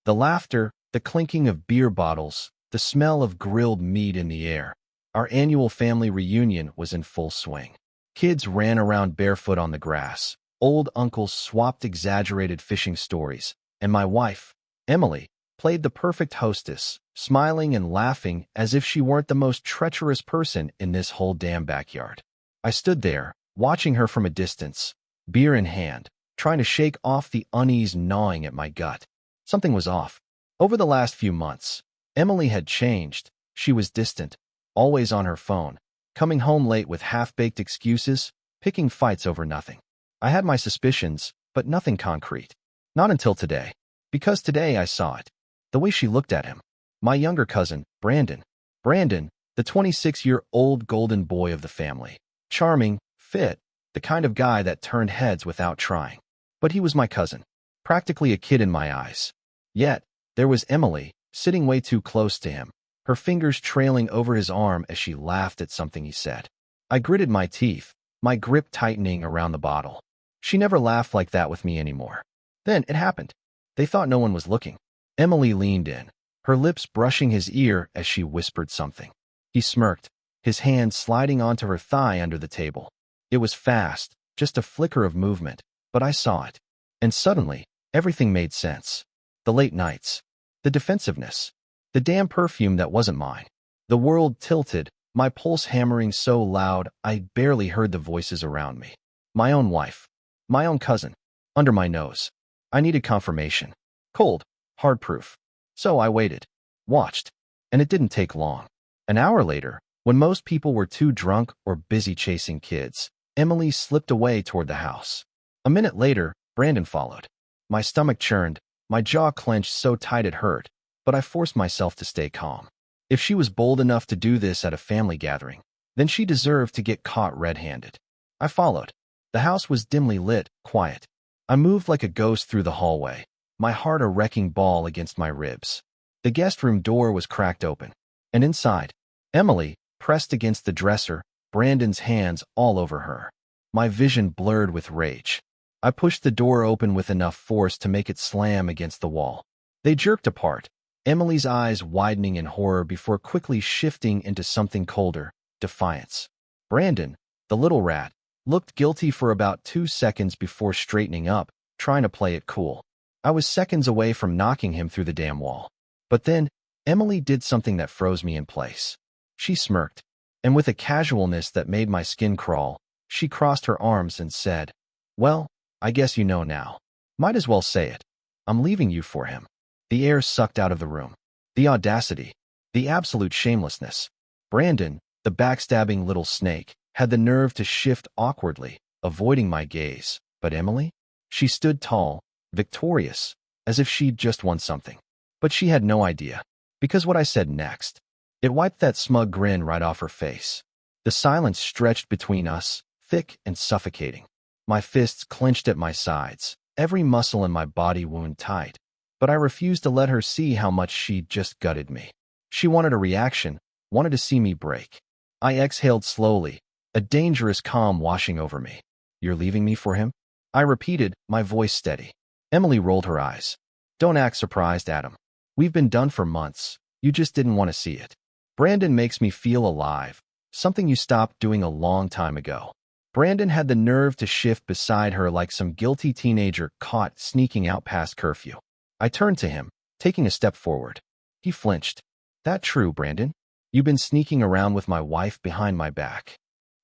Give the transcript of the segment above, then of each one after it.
The laughter, the clinking of beer bottles, the smell of grilled meat in the air. Our annual family reunion was in full swing. Kids ran around barefoot on the grass. Old uncles swapped exaggerated fishing stories. And my wife, Emily, played the perfect hostess, smiling and laughing as if she weren't the most treacherous person in this whole damn backyard. I stood there, watching her from a distance, beer in hand, trying to shake off the unease gnawing at my gut. Something was off. Over the last few months, Emily had changed. She was distant, always on her phone, coming home late with half-baked excuses, picking fights over nothing. I had my suspicions, but nothing concrete. Not until today. Because today I saw it. The way she looked at him. My younger cousin, Brandon. Brandon, the 26-year-old golden boy of the family. Charming, fit, the kind of guy that turned heads without trying. But he was my cousin. Practically a kid in my eyes. Yet, there was Emily, sitting way too close to him, her fingers trailing over his arm as she laughed at something he said. I gritted my teeth, my grip tightening around the bottle. She never laughed like that with me anymore. Then it happened. They thought no one was looking. Emily leaned in, her lips brushing his ear as she whispered something. He smirked, his hand sliding onto her thigh under the table. It was fast, just a flicker of movement, but I saw it. And suddenly, everything made sense. The late nights. The defensiveness. The damn perfume that wasn't mine. The world tilted, my pulse hammering so loud I barely heard the voices around me. My own wife. My own cousin. Under my nose. I needed confirmation. Cold. Hard proof. So I waited. Watched. And it didn't take long. An hour later, when most people were too drunk or busy chasing kids, Emily slipped away toward the house. A minute later, Brandon followed. My stomach churned, my jaw clenched so tight it hurt, but I forced myself to stay calm. If she was bold enough to do this at a family gathering, then she deserved to get caught red-handed. I followed. The house was dimly lit, quiet. I moved like a ghost through the hallway, my heart a wrecking ball against my ribs. The guest room door was cracked open, and inside, Emily, pressed against the dresser, Brandon's hands all over her. My vision blurred with rage. I pushed the door open with enough force to make it slam against the wall. They jerked apart, Emily's eyes widening in horror before quickly shifting into something colder, defiance. Brandon, the little rat, looked guilty for about 2 seconds before straightening up, trying to play it cool. I was seconds away from knocking him through the damn wall. But then, Emily did something that froze me in place. She smirked, and with a casualness that made my skin crawl, she crossed her arms and said, "Well, I guess you know now. Might as well say it. I'm leaving you for him." The air sucked out of the room. The audacity. The absolute shamelessness. Brandon, the backstabbing little snake, had the nerve to shift awkwardly, avoiding my gaze. But Emily? She stood tall, victorious, as if she'd just won something. But she had no idea. Because what I said next, it wiped that smug grin right off her face. The silence stretched between us, thick and suffocating. My fists clenched at my sides, every muscle in my body wound tight. But I refused to let her see how much she'd just gutted me. She wanted a reaction, wanted to see me break. I exhaled slowly, a dangerous calm washing over me. "You're leaving me for him?" I repeated, my voice steady. Emily rolled her eyes. "Don't act surprised, Adam. We've been done for months. You just didn't want to see it. Brandon makes me feel alive, something you stopped doing a long time ago." Brandon had the nerve to shift beside her like some guilty teenager caught sneaking out past curfew. I turned to him, taking a step forward. He flinched. "That true, Brandon? You've been sneaking around with my wife behind my back."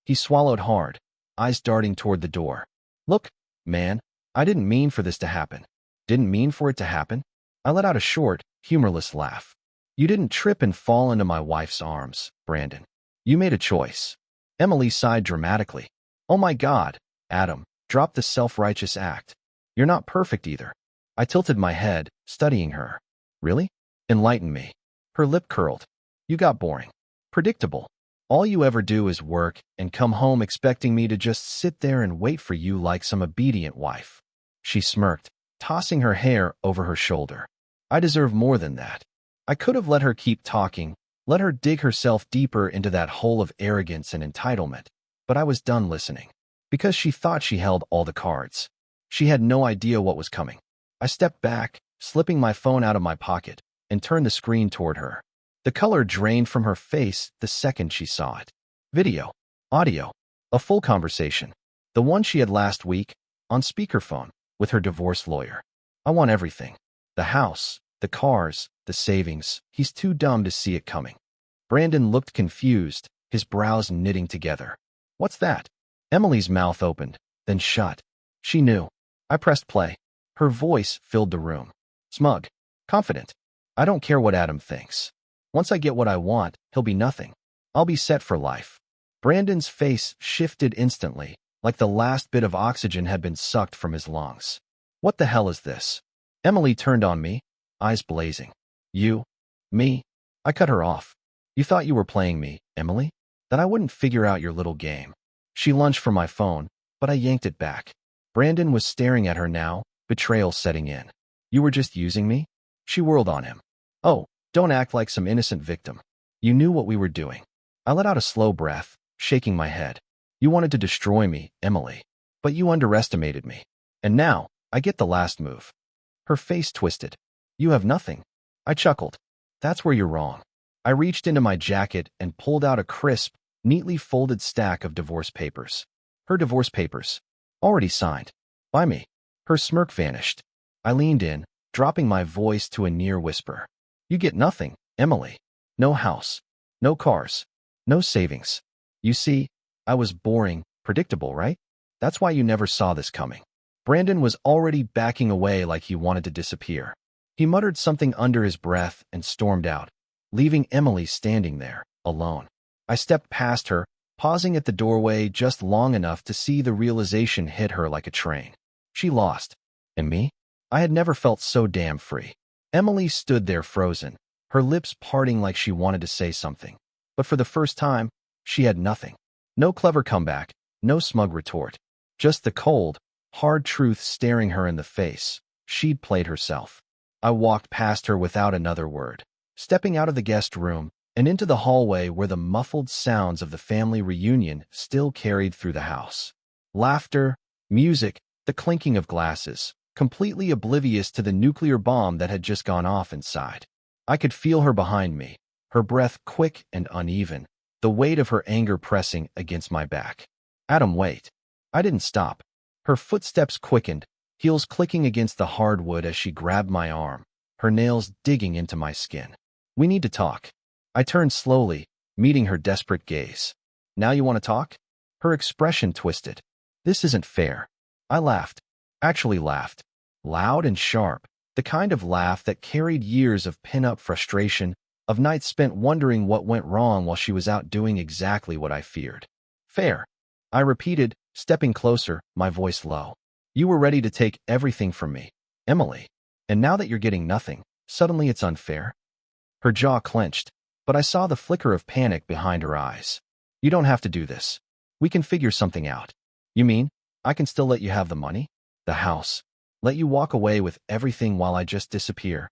He swallowed hard, eyes darting toward the door. "Look, man, I didn't mean for this to happen. Didn't mean for it to happen." I let out a short, humorless laugh. "You didn't trip and fall into my wife's arms, Brandon. You made a choice." Emily sighed dramatically. "Oh my God, Adam, drop the self-righteous act. You're not perfect either." I tilted my head, studying her. "Really? Enlighten me." Her lip curled. "You got boring. Predictable. All you ever do is work and come home expecting me to just sit there and wait for you like some obedient wife." She smirked, tossing her hair over her shoulder. "I deserve more than that." I could have let her keep talking, let her dig herself deeper into that hole of arrogance and entitlement, but I was done listening. Because she thought she held all the cards. She had no idea what was coming. I stepped back, slipping my phone out of my pocket, and turned the screen toward her. The color drained from her face the second she saw it. Video, audio, a full conversation. The one she had last week, on speakerphone, with her divorce lawyer. I want everything. The house, the cars, the savings. He's too dumb to see it coming. Brandon looked confused, his brows knitting together. What's that? Emily's mouth opened, then shut. She knew. I pressed play. Her voice filled the room. Smug. Confident. I don't care what Adam thinks. Once I get what I want, he'll be nothing. I'll be set for life. Brandon's face shifted instantly, like the last bit of oxygen had been sucked from his lungs. What the hell is this? Emily turned on me, eyes blazing. You? Me? I cut her off. You thought you were playing me, Emily? That I wouldn't figure out your little game. She lunged for my phone, but I yanked it back. Brandon was staring at her now, betrayal setting in. You were just using me? She whirled on him. Oh, don't act like some innocent victim. You knew what we were doing. I let out a slow breath, shaking my head. You wanted to destroy me, Emily. But you underestimated me. And now, I get the last move. Her face twisted. You have nothing. I chuckled. That's where you're wrong. I reached into my jacket and pulled out a crisp, neatly folded stack of divorce papers. Her divorce papers. Already signed. By me. Her smirk vanished. I leaned in, dropping my voice to a near whisper. You get nothing, Emily. No house. No cars. No savings. You see, I was boring, predictable, right? That's why you never saw this coming. Brandon was already backing away like he wanted to disappear. He muttered something under his breath and stormed out, leaving Emily standing there, alone. I stepped past her, pausing at the doorway just long enough to see the realization hit her like a train. She lost. And me? I had never felt so damn free. Emily stood there frozen, her lips parting like she wanted to say something. But for the first time, she had nothing. No clever comeback, no smug retort. Just the cold, hard truth staring her in the face. She'd played herself. I walked past her without another word, stepping out of the guest room and into the hallway where the muffled sounds of the family reunion still carried through the house. Laughter, music, the clinking of glasses, completely oblivious to the nuclear bomb that had just gone off inside. I could feel her behind me, her breath quick and uneven, the weight of her anger pressing against my back. Adam, wait. I didn't stop. Her footsteps quickened, heels clicking against the hardwood as she grabbed my arm, her nails digging into my skin. We need to talk. I turned slowly, meeting her desperate gaze. Now you want to talk? Her expression twisted. This isn't fair. I laughed. Actually laughed. Loud and sharp, the kind of laugh that carried years of pin-up frustration, of nights spent wondering what went wrong while she was out doing exactly what I feared. Fair. I repeated, stepping closer, my voice low. You were ready to take everything from me, Emily. And now that you're getting nothing, suddenly it's unfair? Her jaw clenched, but I saw the flicker of panic behind her eyes. You don't have to do this. We can figure something out. You mean, I can still let you have the money? The house? Let you walk away with everything while I just disappear?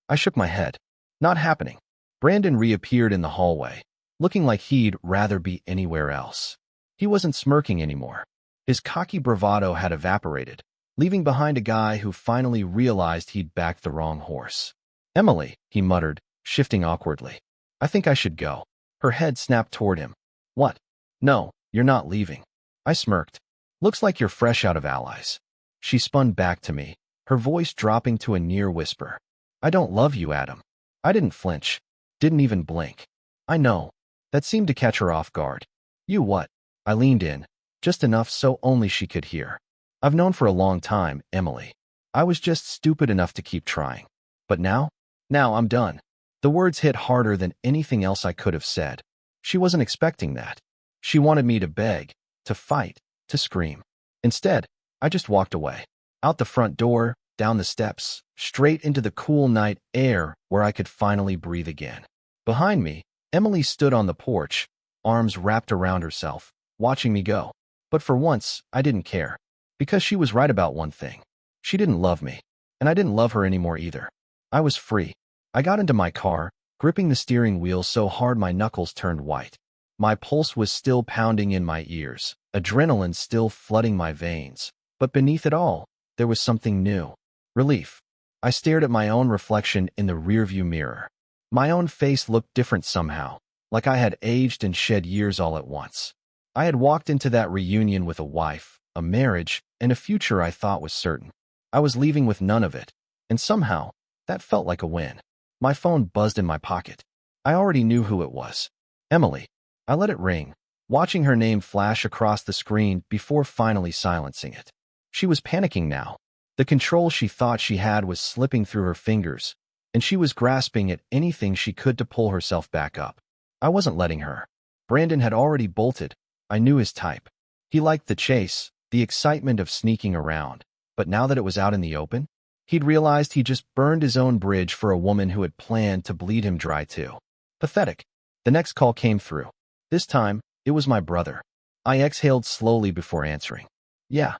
I shook my head. Not happening. Brandon reappeared in the hallway, looking like he'd rather be anywhere else. He wasn't smirking anymore. His cocky bravado had evaporated, leaving behind a guy who finally realized he'd backed the wrong horse. Emily, he muttered, shifting awkwardly. I think I should go. Her head snapped toward him. What? No, you're not leaving. I smirked. Looks like you're fresh out of allies. She spun back to me, her voice dropping to a near whisper. I don't love you, Adam. I didn't flinch. Didn't even blink. I know. That seemed to catch her off guard. You what? I leaned in, just enough so only she could hear. I've known for a long time, Emily. I was just stupid enough to keep trying. But now? Now I'm done. The words hit harder than anything else I could have said. She wasn't expecting that. She wanted me to beg, to fight, to scream. Instead, I just walked away. Out the front door, down the steps, straight into the cool night air where I could finally breathe again. Behind me, Emily stood on the porch, arms wrapped around herself, watching me go. But for once, I didn't care. Because she was right about one thing. She didn't love me. And I didn't love her anymore either. I was free. I got into my car, gripping the steering wheel so hard my knuckles turned white. My pulse was still pounding in my ears, adrenaline still flooding my veins. But beneath it all, there was something new. Relief. I stared at my own reflection in the rearview mirror. My own face looked different somehow, like I had aged and shed years all at once. I had walked into that reunion with a wife, a marriage, and a future I thought was certain. I was leaving with none of it, and somehow, that felt like a win. My phone buzzed in my pocket. I already knew who it was. Emily. I let it ring, watching her name flash across the screen before finally silencing it. She was panicking now. The control she thought she had was slipping through her fingers, and she was grasping at anything she could to pull herself back up. I wasn't letting her. Brandon had already bolted. I knew his type. He liked the chase, the excitement of sneaking around, but now that it was out in the open, he'd realized he just burned his own bridge for a woman who had planned to bleed him dry too. Pathetic. The next call came through. This time, it was my brother. I exhaled slowly before answering. Yeah.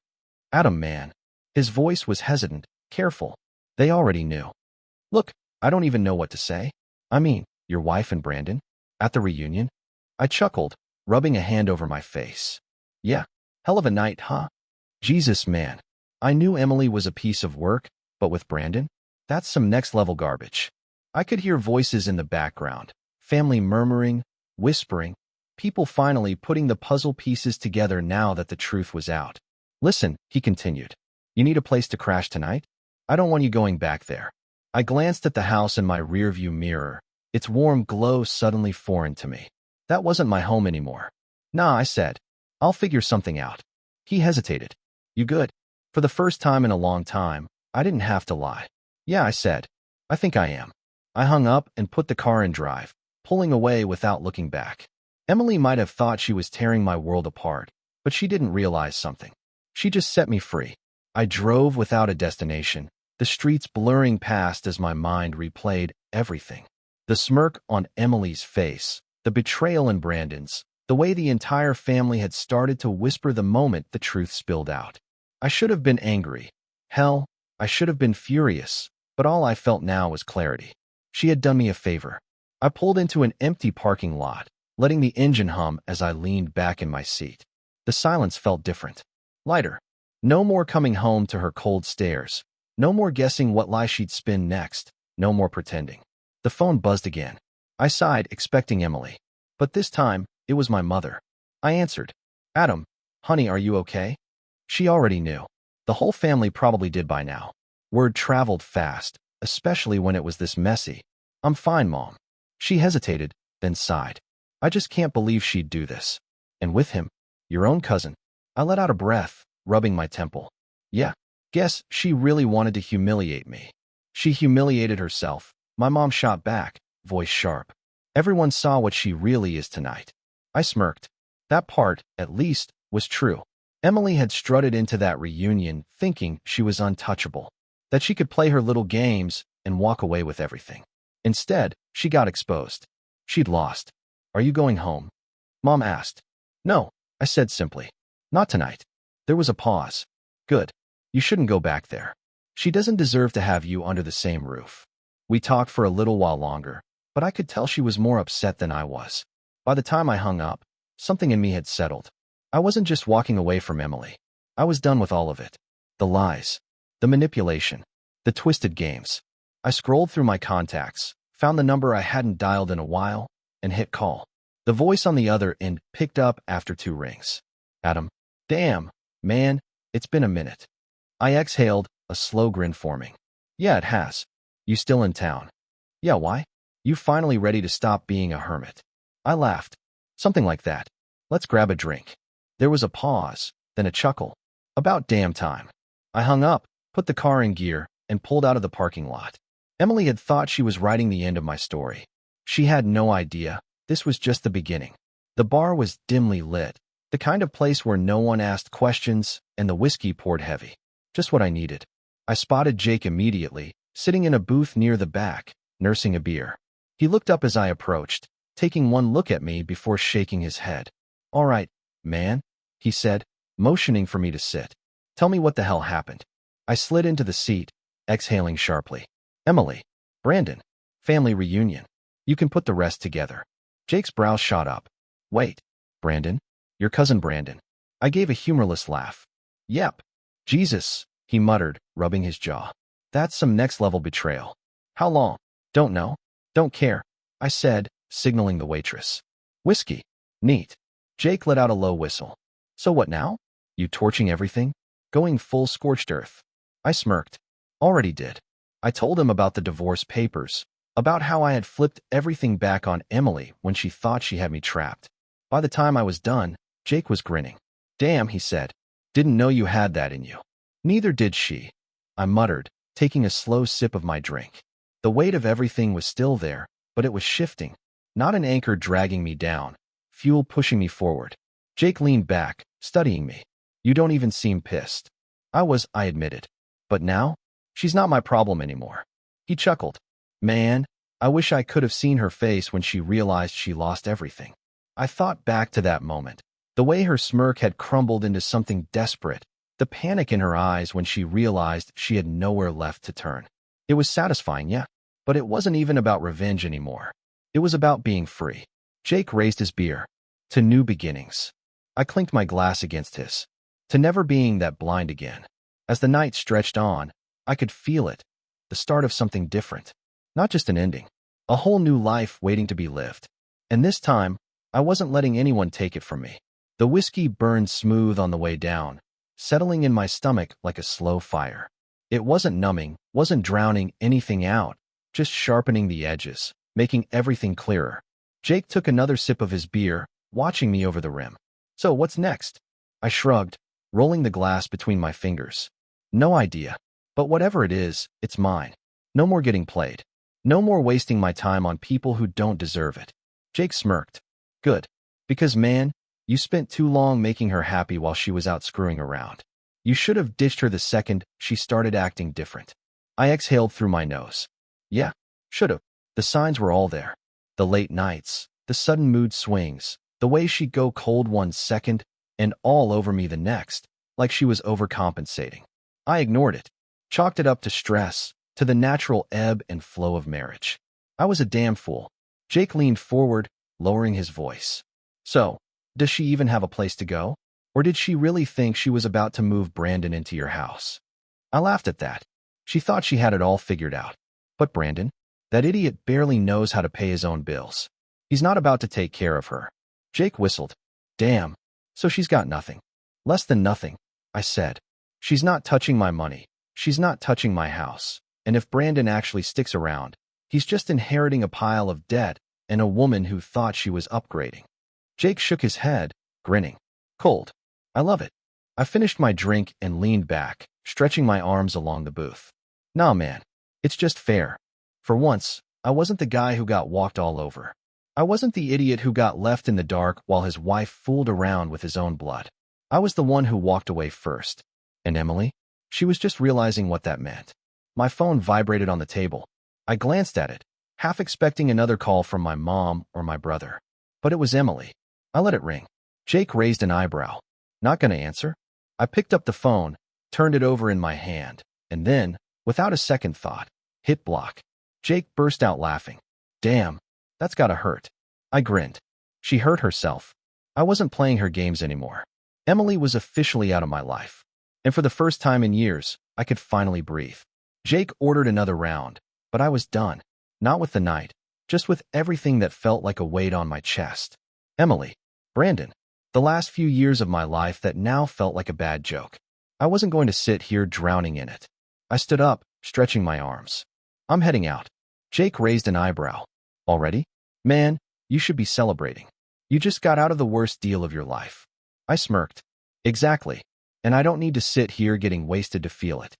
Adam, man. His voice was hesitant, careful. They already knew. Look, I don't even know what to say. I mean, your wife and Brandon? At the reunion? I chuckled, rubbing a hand over my face. Yeah. Hell of a night, huh? Jesus, man. I knew Emily was a piece of work, but with Brandon? That's some next-level garbage. I could hear voices in the background, family murmuring, whispering, people finally putting the puzzle pieces together now that the truth was out. Listen, he continued. You need a place to crash tonight? I don't want you going back there. I glanced at the house in my rearview mirror, its warm glow suddenly foreign to me. That wasn't my home anymore. Nah, I said. I'll figure something out. He hesitated. You good? For the first time in a long time, I didn't have to lie. Yeah, I said. I think I am. I hung up and put the car in drive, pulling away without looking back. Emily might have thought she was tearing my world apart, but she didn't realize something. She just set me free. I drove without a destination, the streets blurring past as my mind replayed everything. The smirk on Emily's face, the betrayal in Brandon's, the way the entire family had started to whisper the moment the truth spilled out. I should have been angry. Hell, I should have been furious, but all I felt now was clarity. She had done me a favor. I pulled into an empty parking lot, letting the engine hum as I leaned back in my seat. The silence felt different. Lighter. No more coming home to her cold stares. No more guessing what lie she'd spin next. No more pretending. The phone buzzed again. I sighed, expecting Emily. But this time, it was my mother. I answered. Adam, honey, are you okay? She already knew. The whole family probably did by now. Word traveled fast, especially when it was this messy. I'm fine, Mom. She hesitated, then sighed. I just can't believe she'd do this. And with him, your own cousin. I let out a breath, rubbing my temple. Yeah, guess she really wanted to humiliate me. She humiliated herself. My mom shot back, voice sharp. Everyone saw what she really is tonight. I smirked. That part, at least, was true. Emily had strutted into that reunion thinking she was untouchable, that she could play her little games and walk away with everything. Instead, she got exposed. She'd lost. Are you going home? Mom asked. No, I said simply. Not tonight. There was a pause. Good. You shouldn't go back there. She doesn't deserve to have you under the same roof. We talked for a little while longer, but I could tell she was more upset than I was. By the time I hung up, something in me had settled. I wasn't just walking away from Emily. I was done with all of it. The lies, the manipulation, the twisted games. I scrolled through my contacts, found the number I hadn't dialed in a while, and hit call. The voice on the other end picked up after 2 rings. Adam. Damn, man, it's been a minute. I exhaled, a slow grin forming. Yeah, it has. You still in town? Yeah, why? You finally ready to stop being a hermit? I laughed. Something like that. Let's grab a drink. There was a pause, then a chuckle. About damn time. I hung up, put the car in gear, and pulled out of the parking lot. Emily had thought she was writing the end of my story. She had no idea. This was just the beginning. The bar was dimly lit, the kind of place where no one asked questions, and the whiskey poured heavy. Just what I needed. I spotted Jake immediately, sitting in a booth near the back, nursing a beer. He looked up as I approached, taking one look at me before shaking his head. All right, man, he said, motioning for me to sit. Tell me what the hell happened. I slid into the seat, exhaling sharply. Emily. Brandon. Family reunion. You can put the rest together. Jake's brow shot up. Wait. Brandon? Your cousin Brandon. I gave a humorless laugh. Yep. Jesus, he muttered, rubbing his jaw. That's some next-level betrayal. How long? Don't know. Don't care, I said, signaling the waitress. Whiskey. Neat. Jake let out a low whistle. So what now? You torching everything? Going full scorched earth? I smirked. Already did. I told him about the divorce papers, about how I had flipped everything back on Emily when she thought she had me trapped. By the time I was done, Jake was grinning. Damn, he said. Didn't know you had that in you. Neither did she, I muttered, taking a slow sip of my drink. The weight of everything was still there, but it was shifting. Not an anchor dragging me down, fuel pushing me forward. Jake leaned back, studying me. You don't even seem pissed. I admitted. But now? She's not my problem anymore. He chuckled. Man, I wish I could have seen her face when she realized she lost everything. I thought back to that moment. The way her smirk had crumbled into something desperate, the panic in her eyes when she realized she had nowhere left to turn. It was satisfying, yeah, but it wasn't even about revenge anymore. It was about being free. Jake raised his beer. To new beginnings. I clinked my glass against his. To never being that blind again. As the night stretched on, I could feel it. The start of something different. Not just an ending. A whole new life waiting to be lived. And this time, I wasn't letting anyone take it from me. The whiskey burned smooth on the way down, settling in my stomach like a slow fire. It wasn't numbing, wasn't drowning anything out, just sharpening the edges, making everything clearer. Jake took another sip of his beer, watching me over the rim. So what's next? I shrugged, rolling the glass between my fingers. No idea. But whatever it is, it's mine. No more getting played. No more wasting my time on people who don't deserve it. Jake smirked. Good. Because man, you spent too long making her happy while she was out screwing around. You should have ditched her the second she started acting different. I exhaled through my nose. Yeah, should have. The signs were all there. The late nights, the sudden mood swings, the way she'd go cold one second and all over me the next, like she was overcompensating. I ignored it, chalked it up to stress, to the natural ebb and flow of marriage. I was a damn fool. Jake leaned forward, lowering his voice. So, does she even have a place to go? Or did she really think she was about to move Brandon into your house? I laughed at that. She thought she had it all figured out. But Brandon? That idiot barely knows how to pay his own bills. He's not about to take care of her. Jake whistled. Damn. So she's got nothing. Less than nothing, I said. She's not touching my money. She's not touching my house. And if Brandon actually sticks around, he's just inheriting a pile of debt and a woman who thought she was upgrading. Jake shook his head, grinning. Cold. I love it. I finished my drink and leaned back, stretching my arms along the booth. Nah, man. It's just fair. For once, I wasn't the guy who got walked all over. I wasn't the idiot who got left in the dark while his wife fooled around with his own blood. I was the one who walked away first. And Emily? She was just realizing what that meant. My phone vibrated on the table. I glanced at it, half expecting another call from my mom or my brother. But it was Emily. I let it ring. Jake raised an eyebrow. Not gonna answer? I picked up the phone, turned it over in my hand, and then, without a second thought, hit block. Jake burst out laughing. Damn, that's gotta hurt. I grinned. She hurt herself. I wasn't playing her games anymore. Emily was officially out of my life. And for the first time in years, I could finally breathe. Jake ordered another round, but I was done. Not with the night, just with everything that felt like a weight on my chest. Emily. Brandon. The last few years of my life that now felt like a bad joke. I wasn't going to sit here drowning in it. I stood up, stretching my arms. I'm heading out. Jake raised an eyebrow. Already? Man, you should be celebrating. You just got out of the worst deal of your life. I smirked. Exactly. And I don't need to sit here getting wasted to feel it.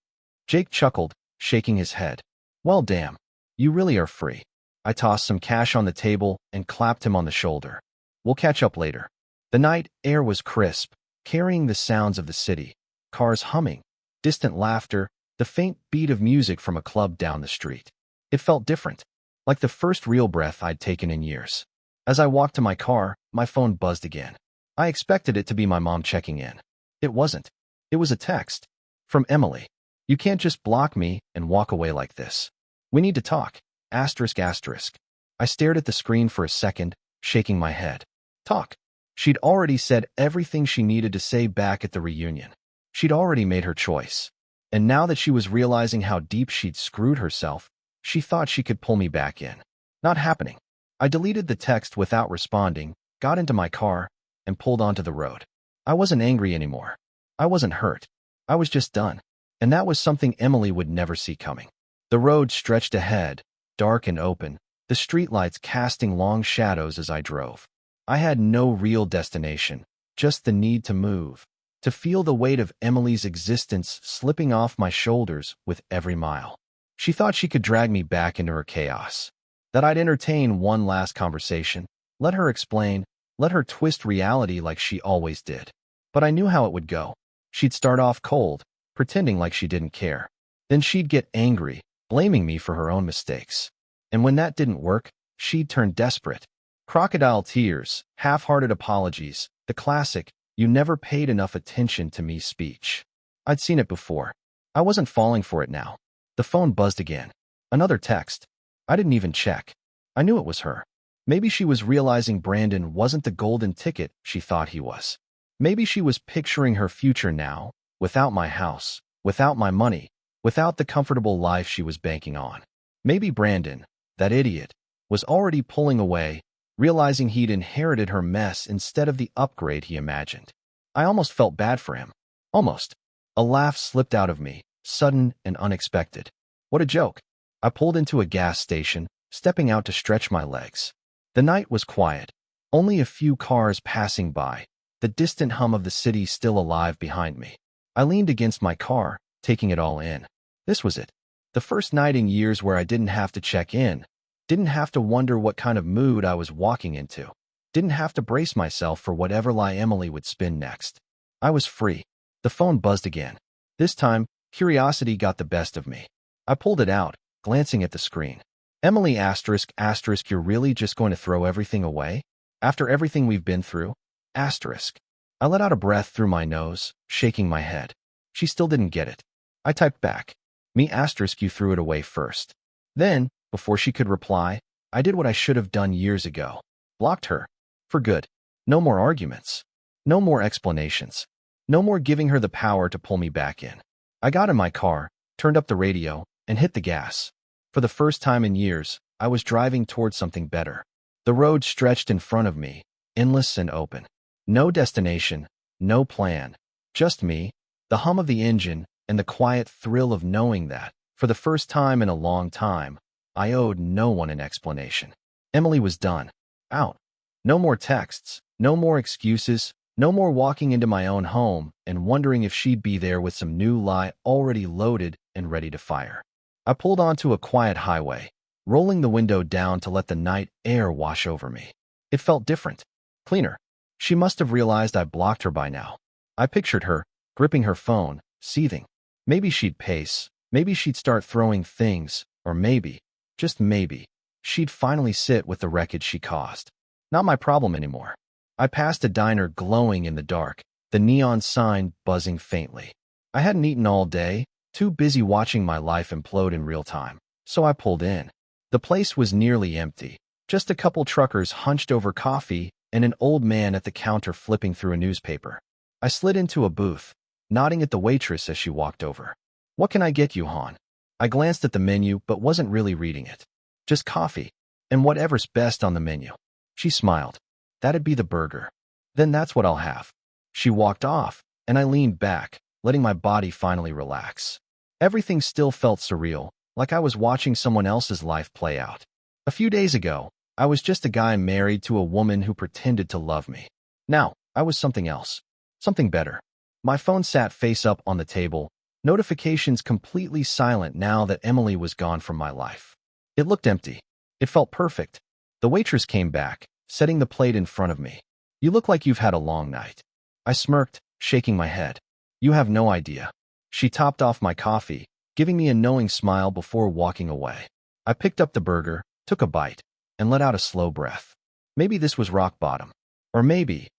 Jake chuckled, shaking his head. Well, damn. You really are free. I tossed some cash on the table and clapped him on the shoulder. We'll catch up later. The night air was crisp, carrying the sounds of the city. Cars humming, distant laughter, the faint beat of music from a club down the street. It felt different, like the first real breath I'd taken in years. As I walked to my car, my phone buzzed again. I expected it to be my mom checking in. It wasn't. It was a text. From Emily. You can't just block me and walk away like this. We need to talk. Asterisk asterisk. I stared at the screen for a second, shaking my head. Talk. She'd already said everything she needed to say back at the reunion. She'd already made her choice. And now that she was realizing how deep she'd screwed herself, she thought she could pull me back in. Not happening. I deleted the text without responding, got into my car, and pulled onto the road. I wasn't angry anymore. I wasn't hurt. I was just done. And that was something Emily would never see coming. The road stretched ahead, dark and open, the streetlights casting long shadows as I drove. I had no real destination, just the need to move, to feel the weight of Emily's existence slipping off my shoulders with every mile. She thought she could drag me back into her chaos, that I'd entertain one last conversation, let her explain, let her twist reality like she always did. But I knew how it would go. She'd start off cold, pretending like she didn't care. Then she'd get angry, blaming me for her own mistakes. And when that didn't work, she'd turn desperate. Crocodile tears, half-hearted apologies, the classic, "you never paid enough attention to me" speech. I'd seen it before. I wasn't falling for it now. The phone buzzed again. Another text. I didn't even check. I knew it was her. Maybe she was realizing Brandon wasn't the golden ticket she thought he was. Maybe she was picturing her future now, without my house, without my money, without the comfortable life she was banking on. Maybe Brandon, that idiot, was already pulling away, realizing he'd inherited her mess instead of the upgrade he imagined. I almost felt bad for him. Almost. A laugh slipped out of me, sudden and unexpected. What a joke. I pulled into a gas station, stepping out to stretch my legs. The night was quiet. Only a few cars passing by, the distant hum of the city still alive behind me. I leaned against my car, taking it all in. This was it. The first night in years where I didn't have to check in, didn't have to wonder what kind of mood I was walking into, didn't have to brace myself for whatever lie Emily would spin next. I was free. The phone buzzed again. This time, curiosity got the best of me. I pulled it out, glancing at the screen. Emily ***, you're really just going to throw everything away? After everything we've been through? ***. I let out a breath through my nose, shaking my head. She still didn't get it. I typed back. Me ***, you threw it away first. Then, before she could reply, I did what I should have done years ago. Blocked her. For good. No more arguments. No more explanations. No more giving her the power to pull me back in. I got in my car, turned up the radio, and hit the gas. For the first time in years, I was driving towards something better. The road stretched in front of me, endless and open. No destination, no plan. Just me, the hum of the engine, and the quiet thrill of knowing that, for the first time in a long time, I owed no one an explanation. Emily was done. Out. No more texts, no more excuses, no more walking into my own home and wondering if she'd be there with some new lie already loaded and ready to fire. I pulled onto a quiet highway, rolling the window down to let the night air wash over me. It felt different. Cleaner. She must have realized I blocked her by now. I pictured her, gripping her phone, seething. Maybe she'd pace, maybe she'd start throwing things, or maybe, just maybe, she'd finally sit with the wreckage she caused. Not my problem anymore. I passed a diner glowing in the dark, the neon sign buzzing faintly. I hadn't eaten all day, too busy watching my life implode in real time, so I pulled in. The place was nearly empty, just a couple truckers hunched over coffee and an old man at the counter flipping through a newspaper. I slid into a booth, nodding at the waitress as she walked over. "What can I get you, hon?" I glanced at the menu but wasn't really reading it. "Just coffee, and whatever's best on the menu." She smiled. "That'd be the burger." "Then that's what I'll have." She walked off, and I leaned back, letting my body finally relax. Everything still felt surreal, like I was watching someone else's life play out. A few days ago, I was just a guy married to a woman who pretended to love me. Now, I was something else. Something better. My phone sat face up on the table, notifications completely silent now that Emily was gone from my life. It looked empty. It felt perfect. The waitress came back, setting the plate in front of me. "You look like you've had a long night." I smirked, shaking my head. "You have no idea." She topped off my coffee, giving me a knowing smile before walking away. I picked up the burger, took a bite, and let out a slow breath. Maybe this was rock bottom. Or maybe,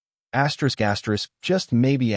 just maybe,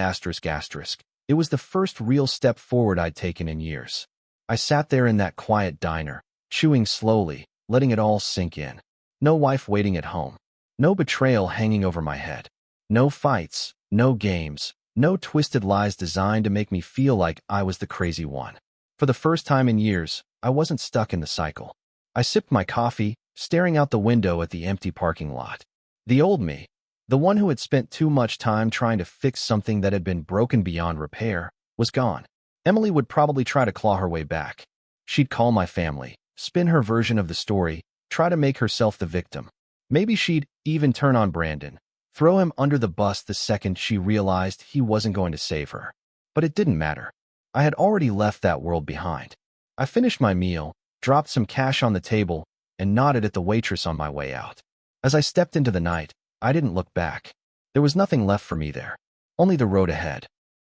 it was the first real step forward I'd taken in years. I sat there in that quiet diner, chewing slowly, letting it all sink in. No wife waiting at home. No betrayal hanging over my head. No fights, no games, No twisted lies designed to make me feel like I was the crazy one. For the first time in years, I wasn't stuck in the cycle. I sipped my coffee, staring out the window at the empty parking lot. The old me, the one who had spent too much time trying to fix something that had been broken beyond repair, was gone. Emily would probably try to claw her way back. She'd call my family, spin her version of the story, try to make herself the victim. Maybe she'd even turn on Brandon, throw him under the bus the second she realized he wasn't going to save her. But it didn't matter. I had already left that world behind. I finished my meal, dropped some cash on the table, and nodded at the waitress on my way out. As I stepped into the night, I didn't look back. There was nothing left for me there, only the road ahead.